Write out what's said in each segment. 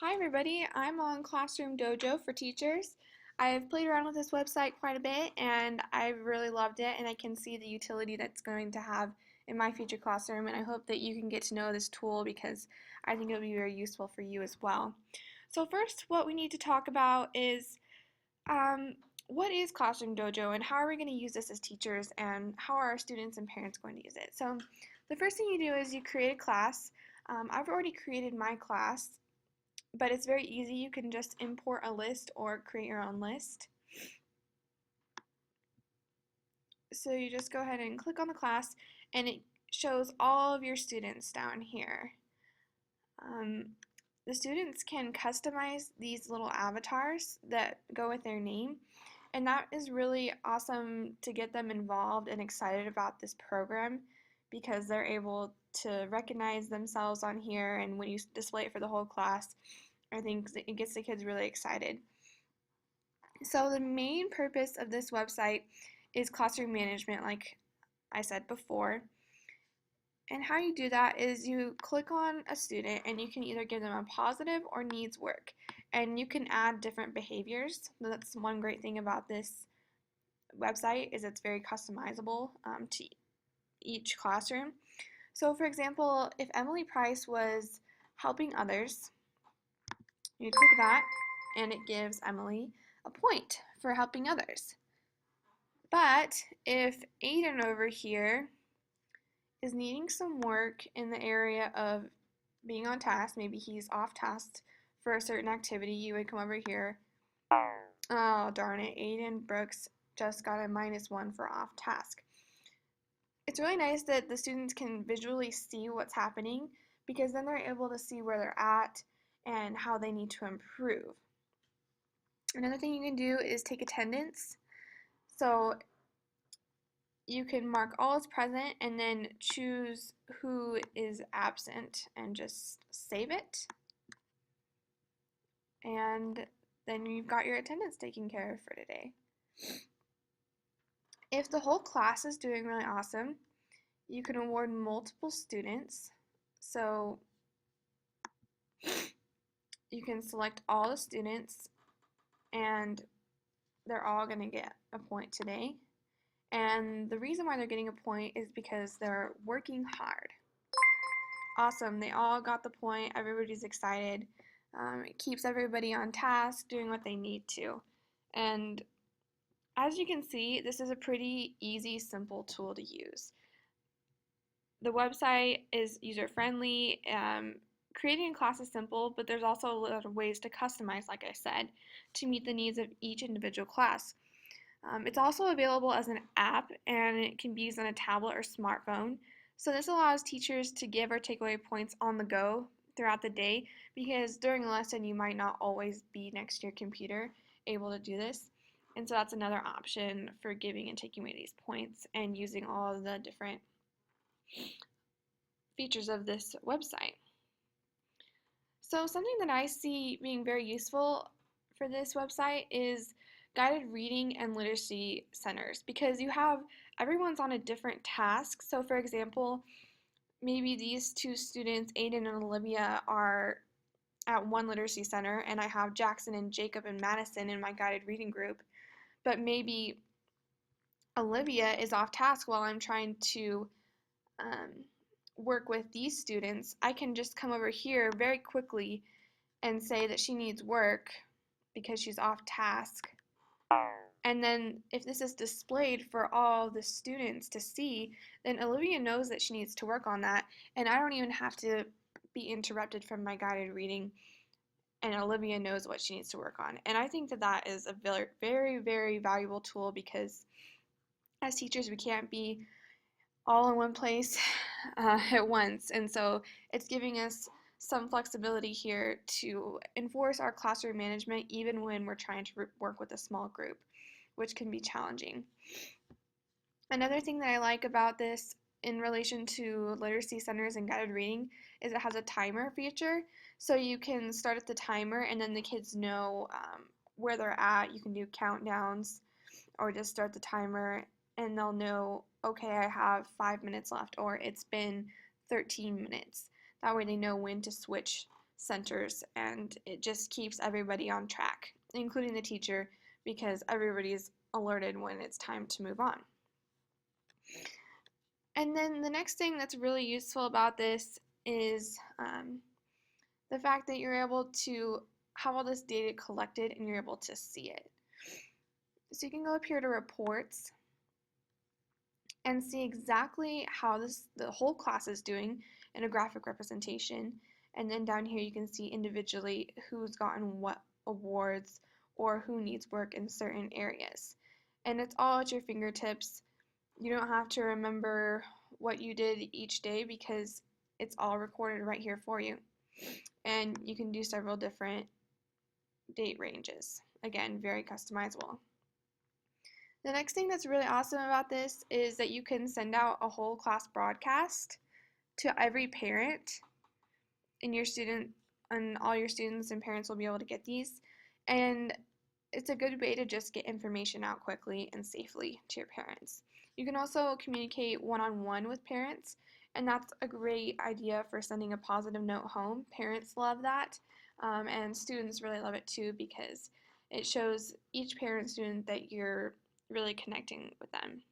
Hi everybody, I'm on Classroom Dojo for teachers. I've played around with this website quite a bit and I've really loved it, and I can see the utility that's going to have in my future classroom, and I hope that you can get to know this tool because I think it'll be very useful for you as well. So first, what we need to talk about is um, what is Classroom Dojo and how are we going to use this as teachers, and how are our students and parents going to use it? So the first thing you do is you create a class. I've already created my class, but it's very easy. You can just import a list or create your own list. So you just go ahead and click on the class and it shows all of your students down here. The students can customize these little avatars that go with their name, and that is really awesome to get them involved and excited about this program because they're able to recognize themselves on here, and when you display it for the whole class, I think it gets the kids really excited. So the main purpose of this website is classroom management, like I said before. And how you do that is you click on a student and you can either give them a positive or needs work. And you can add different behaviors. That's one great thing about this website, is it's very customizable to each classroom. So for example, if Emily Price was helping others, you click that and it gives Emily a point for helping others. But if Aiden over here is needing some work in the area of being on task, maybe he's off task for a certain activity, you would come over here. Oh, darn it, Aiden Brooks just got a -1 for off task. It's really nice that the students can visually see what's happening, because then they're able to see where they're at and how they need to improve. Another thing you can do is take attendance. So you can mark all as present and then choose who is absent and just save it. And then you've got your attendance taken care of for today. If the whole class is doing really awesome, you can award multiple students. So you can select all the students and they're all going to get a point today. And the reason why they're getting a point is because they're working hard. Awesome, they all got the point, everybody's excited. It keeps everybody on task, doing what they need to. And as you can see, this is a pretty easy, simple tool to use. The website is user-friendly. Creating a class is simple, but there's also a lot of ways to customize, like I said, to meet the needs of each individual class. It's also available as an app, and it can be used on a tablet or smartphone. So this allows teachers to give or take away points on the go throughout the day, because during a lesson you might not always be next to your computer able to do this. And so that's another option for giving and taking away these points and using all of the different features of this website. So something that I see being very useful for this website is guided reading and literacy centers, because everyone's on a different task. So for example, maybe these two students, Aiden and Olivia, are at one literacy center, and I have Jackson and Jacob and Madison in my guided reading group, but maybe Olivia is off task while I'm trying to work with these students. I can just come over here very quickly and say that she needs work because she's off task. And then if this is displayed for all the students to see, then Olivia knows that she needs to work on that, and I don't even have to be interrupted from my guided reading, and Olivia knows what she needs to work on. And I think that that is a very, very, very valuable tool, because as teachers we can't be all in one place at once, and so it's giving us some flexibility here to enforce our classroom management even when we're trying to work with a small group, which can be challenging. Another thing that I like about this in relation to literacy centers and guided reading is it has a timer feature. So you can start at the timer and then the kids know where they're at. You can do countdowns or just start the timer and they'll know, okay, I have 5 minutes left, or it's been 13 minutes. That way they know when to switch centers, and it just keeps everybody on track, including the teacher, because everybody's alerted when it's time to move on. And then the next thing that's really useful about this is the fact that you're able to have all this data collected and you're able to see it. So you can go up here to reports and see exactly how the whole class is doing in a graphic representation. And then down here you can see individually who's gotten what awards or who needs work in certain areas. And it's all at your fingertips. You don't have to remember what you did each day because it's all recorded right here for you. And you can do several different date ranges. Again, very customizable. The next thing that's really awesome about this is that you can send out a whole class broadcast to every parent, and all your students and parents will be able to get these. And it's a good way to just get information out quickly and safely to your parents. You can also communicate one-on-one with parents, and that's a great idea for sending a positive note home. Parents love that, and students really love it too because it shows each parent and student that you're really connecting with them.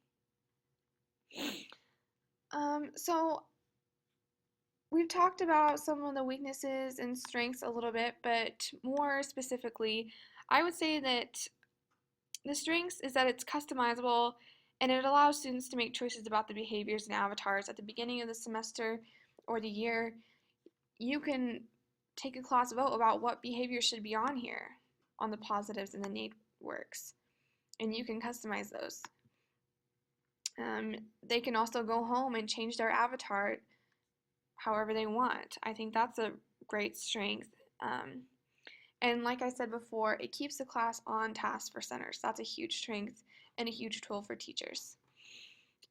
So we've talked about some of the weaknesses and strengths a little bit, but more specifically, I would say that the strengths is that it's customizable and it allows students to make choices about the behaviors and avatars at the beginning of the semester or the year. You can take a class vote about what behaviors should be on here, on the positives and the networks, and you can customize those. They can also go home and change their avatar however they want. I think that's a great strength. And like I said before, it keeps the class on task for centers. That's a huge strength and a huge tool for teachers.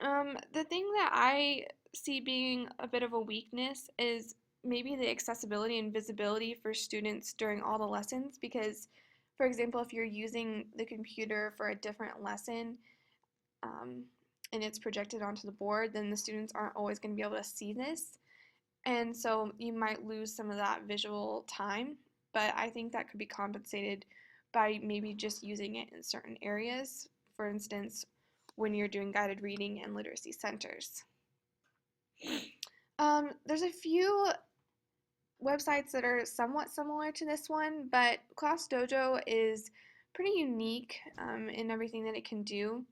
The thing that I see being a bit of a weakness is maybe the accessibility and visibility for students during all the lessons because, for example, if you're using the computer for a different lesson and it's projected onto the board, then the students aren't always going to be able to see this. And so you might lose some of that visual time, but I think that could be compensated by maybe just using it in certain areas. For instance, when you're doing guided reading and literacy centers. There's a few websites that are somewhat similar to this one, but Class Dojo is pretty unique in everything that it can do.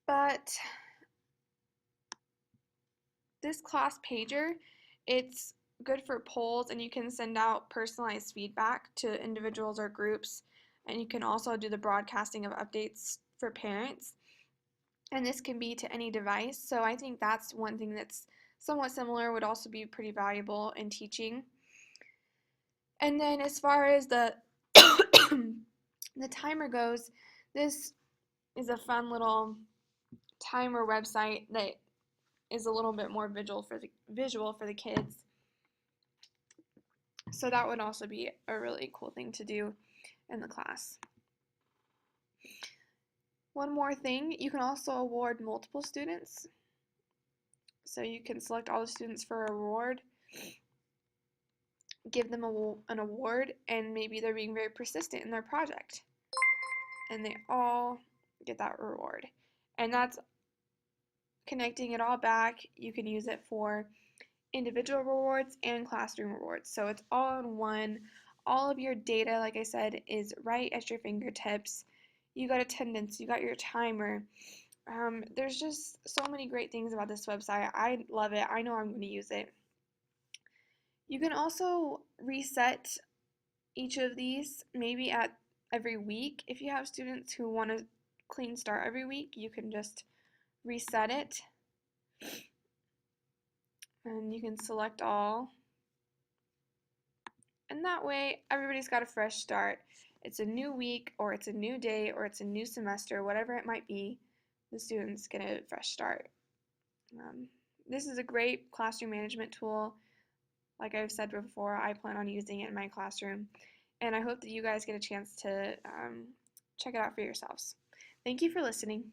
But this class pager, it's good for polls and you can send out personalized feedback to individuals or groups, and you can also do the broadcasting of updates for parents, and this can be to any device. So I think that's one thing that's somewhat similar, would also be pretty valuable in teaching. And then as far as the the timer goes, this is a fun little timer website that is a little bit more visual for the kids. So that would also be a really cool thing to do in the class. One more thing, you can also award multiple students. So you can select all the students for a reward, give them an award, and maybe they're being very persistent in their project. And they all get that reward. And that's connecting it all back. You can use it for individual rewards and classroom rewards. So it's all in one. All of your data, like I said, is right at your fingertips. You got attendance, you got your timer. There's just so many great things about this website. I love it. I know I'm going to use it. You can also reset each of these maybe at every week. If you have students who want a clean start every week, you can just reset it. And you can select all. And that way, everybody's got a fresh start. It's a new week, or it's a new day, or it's a new semester, whatever it might be, the students get a fresh start. This is a great classroom management tool. Like I've said before, I plan on using it in my classroom. And I hope that you guys get a chance to check it out for yourselves. Thank you for listening.